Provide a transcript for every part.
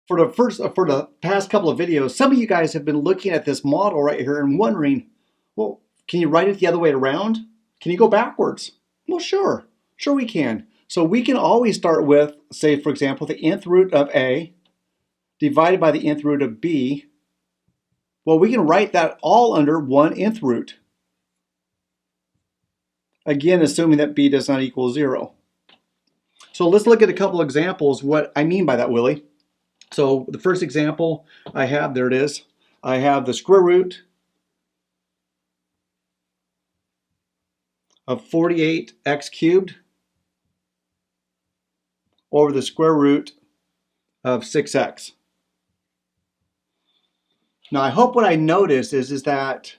For the past couple of videos, some of you guys have been looking at this model right here and wondering, well, can you write it the other way around? Can you go backwards? Well, sure we can. So we can always start with, say, for example, the nth root of a divided by the nth root of b. Well, we can write that all under one nth root. Again, assuming that b does not equal 0. So let's look at a couple examples what I mean by that, Willie. So the first example I have, there it is. I have the square root of 48x cubed over the square root of 6x. Now I hope what I notice is that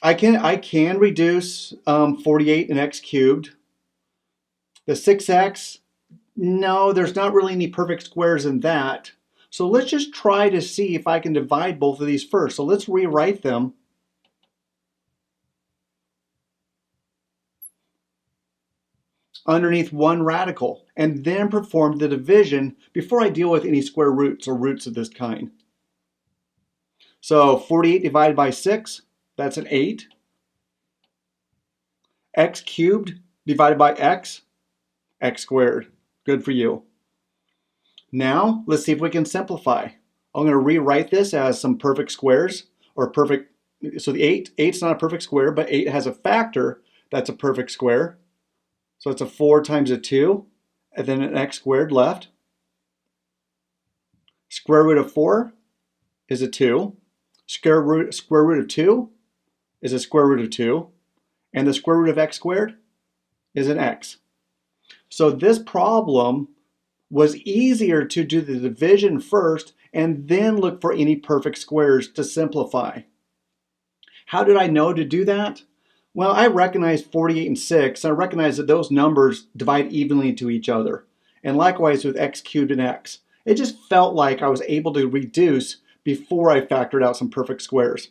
I can reduce 48 and x cubed. The 6x, no, there's not really any perfect squares in that. So let's just try to see if I can divide both of these first. So let's rewrite them. Underneath one radical, and then perform the division before I deal with any square roots or roots of this kind. So 48 divided by 6, that's an 8. X cubed divided by x, x squared. Good for you. Now, let's see if we can simplify. I'm going to rewrite this as some perfect squares, or perfect, so the 8's not a perfect square, but 8 has a factor that's a perfect square. So it's a 4 times a 2, and then an x squared left. Square root of 4 is a 2. Square root of 2 is a square root of 2. And the square root of x squared is an x. So this problem was easier to do the division first and then look for any perfect squares to simplify. How did I know to do that? Well, I recognize 48 and 6. I recognize that those numbers divide evenly to each other. And likewise with x cubed and x. It just felt like I was able to reduce before I factored out some perfect squares.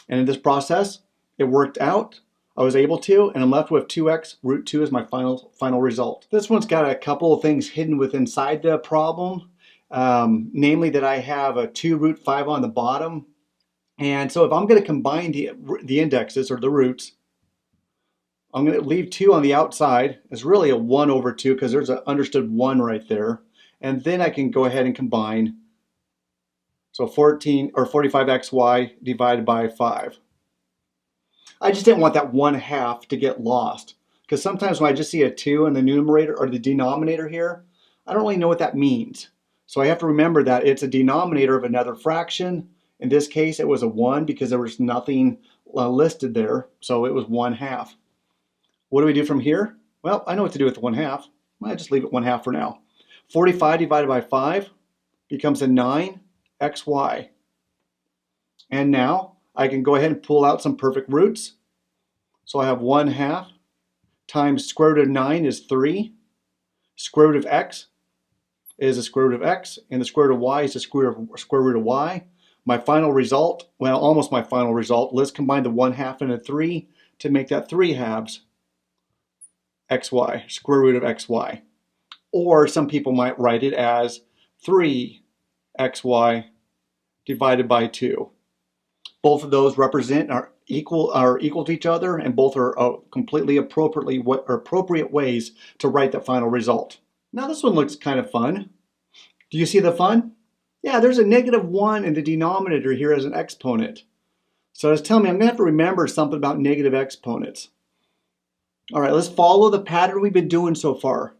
And in this process, it worked out. I was able to, and I'm left with 2x root 2 as my final result. This one's got a couple of things hidden inside the problem, namely that I have a 2 root 5 on the bottom. And so if I'm going to combine the indexes or the roots, I'm going to leave 2 on the outside. It's really a 1 over 2 because there's an understood 1 right there. And then I can go ahead and combine. So 14 or 45xy divided by 5. I just didn't want that 1/2 to get lost, because sometimes when I just see a 2 in the numerator or the denominator here, I don't really know what that means. So I have to remember that it's a denominator of another fraction. In this case, it was a 1 because there was nothing listed there, so it was 1/2. What do we do from here? Well, I know what to do with the 1/2. I'll just leave it 1/2 for now. 45 divided by 5 becomes a 9xy. And now I can go ahead and pull out some perfect roots. So I have 1/2 times square root of 9 is 3. Square root of x is the square root of x, and the square root of y is the square root of y. My final result, well, almost my final result, let's combine the 1/2 and a 3 to make that 3/2 xy, square root of xy. Or some people might write it as 3xy divided by 2. Both of those represent are equal to each other, and both are completely appropriate ways to write the final result. Now this one looks kind of fun. Do you see the fun? Yeah, there's a -1 in the denominator here as an exponent. So it's telling me I'm going to have to remember something about negative exponents. All right, let's follow the pattern we've been doing so far.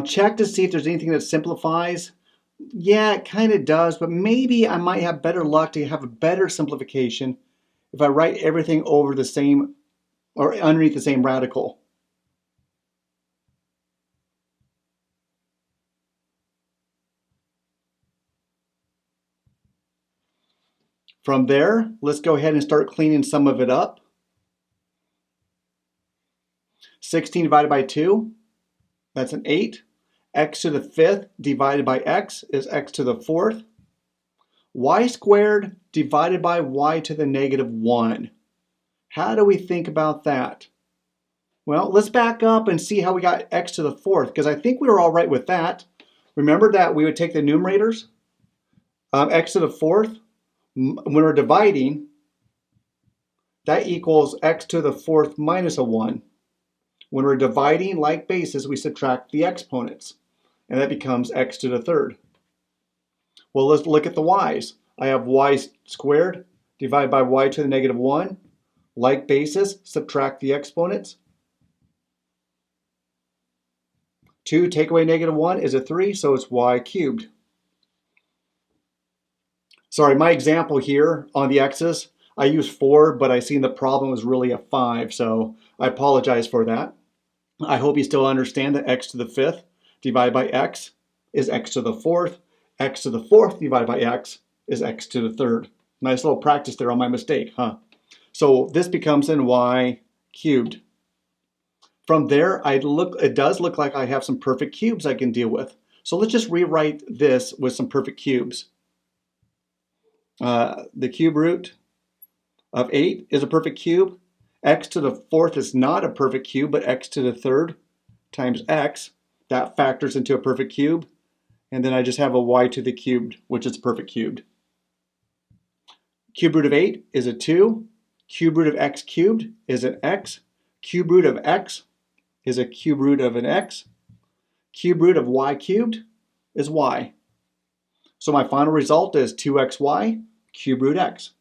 Check to see if there's anything that simplifies. Yeah, it kind of does, but maybe I might have better luck to have a better simplification if I write everything over the same or underneath the same radical. From there, let's go ahead and start cleaning some of it up. 16 divided by 2, that's an 8. X to the 5th divided by x is x to the 4th. Y squared divided by y to the -1. How do we think about that? Well, let's back up and see how we got x to the 4th, because I think we were all right with that. Remember that we would take the numerators, x to the fourth. When we're dividing, that equals x to the fourth minus a 1. When we're dividing like bases, we subtract the exponents, and that becomes x to the third. Well, let's look at the y's. I have y squared divided by y to the negative 1. Like bases, subtract the exponents. 2 take away negative 1 is a 3, so it's y cubed. Sorry, my example here on the x's, I used 4, but I seen the problem was really a 5, so I apologize for that. I hope you still understand that x to the fifth divided by x is x to the fourth. X to the fourth divided by x is x to the third. Nice little practice there on my mistake, huh? So this becomes in y cubed. From there, it does look like I have some perfect cubes I can deal with. So let's just rewrite this with some perfect cubes. The cube root of 8 is a perfect cube. X to the fourth is not a perfect cube, but x to the third times x. That factors into a perfect cube. And then I just have a y to the cubed, which is perfect cubed. Cube root of 8 is a 2. Cube root of x cubed is an x. Cube root of x is a cube root of an x. Cube root of y cubed is y. So my final result is 2xy cube root x.